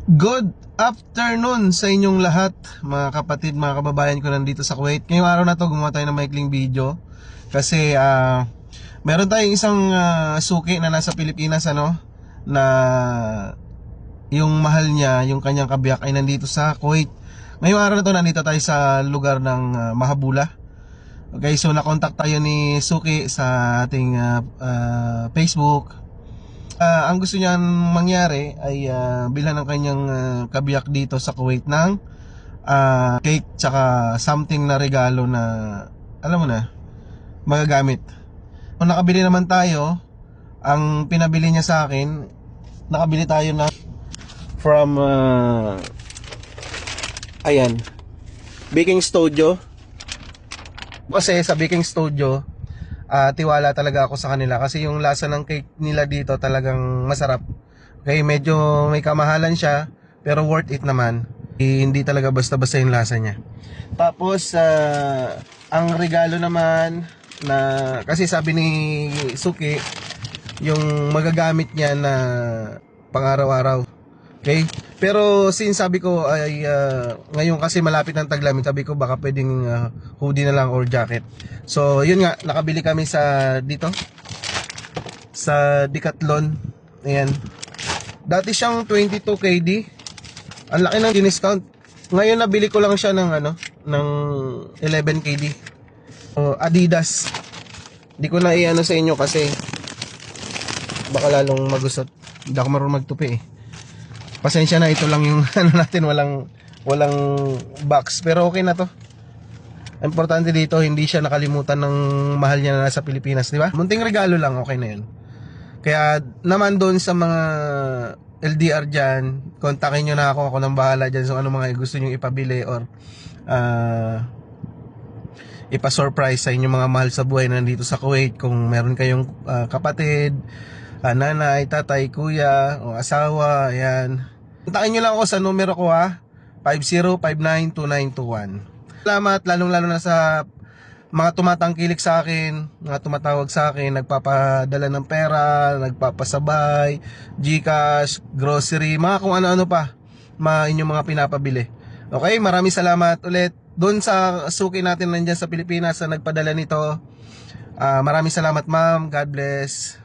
Good afternoon sa inyong lahat, mga kapatid, mga kababayan ko nandito sa Kuwait. Ngayong araw na to gumawa tayo ng maikling video kasi meron tayong isang suki na nasa Pilipinas, na yung mahal niya, yung kanyang kabiyak ay nandito sa Kuwait. Ngayong araw na to nandito tayo sa lugar ng Mahabula. Okay, so nakontak tayo ni Suki sa ating Facebook. Ang gusto niyan mangyari ay bilhan ng kanyang kabiyak dito sa Kuwait ng cake tsaka something na regalo na alam mo na, magagamit. Kung nakabili naman tayo, ang pinabili niya sa akin, nakabili tayo na from ayan, Baking Studio. Kasi sa Baking Studio, tiwala talaga ako sa kanila kasi yung lasa ng cake nila dito talagang masarap. Okay, medyo may kamahalan siya pero worth it naman. Hindi talaga basta-basta yung lasa niya. Tapos ang regalo naman na kasi sabi ni Suki, yung magagamit niya na pang-araw-araw. Okay? Pero since sabi ko ay ngayon kasi malapit ng taglamig, sabi ko baka pwedeng hoodie na lang or jacket. So yun nga, nakabili kami sa dito sa Decathlon. Ayan. Dati siyang 22 KD. Ang laki ng discount. Ngayon nabili ko lang siya ng ng 11 KD. Adidas. Hindi ko na i-ano sa inyo kasi baka lalong magusot. Hindi ako marunong magtupi eh. Pasensya na, ito lang yung natin, walang box, pero okay na to. Importante dito, hindi siya nakalimutan ng mahal niya na nasa Pilipinas, di ba? Munting regalo lang, okay na yun. Kaya naman doon sa mga LDR dyan, kontakin nyo na ako nang bahala dyan. So ano mga gusto nyo ipabili or ipa-surprise sa inyong mga mahal sa buhay na nandito sa Kuwait. Kung meron kayong kapatid, nanay, tatay, kuya, o asawa, ayan. Kontakin nyo lang ako sa numero ko 50592921. Salamat lalong-lalo na sa mga tumatangkilik sa akin, mga tumatawag sa akin, nagpapadala ng pera, nagpapasabay, GCash, grocery, mga kung ano-ano pa, inyong mga pinapabili. Okay, maraming salamat ulit doon sa suki natin nandiyan sa Pilipinas na nagpadala nito. Maraming salamat ma'am, God bless.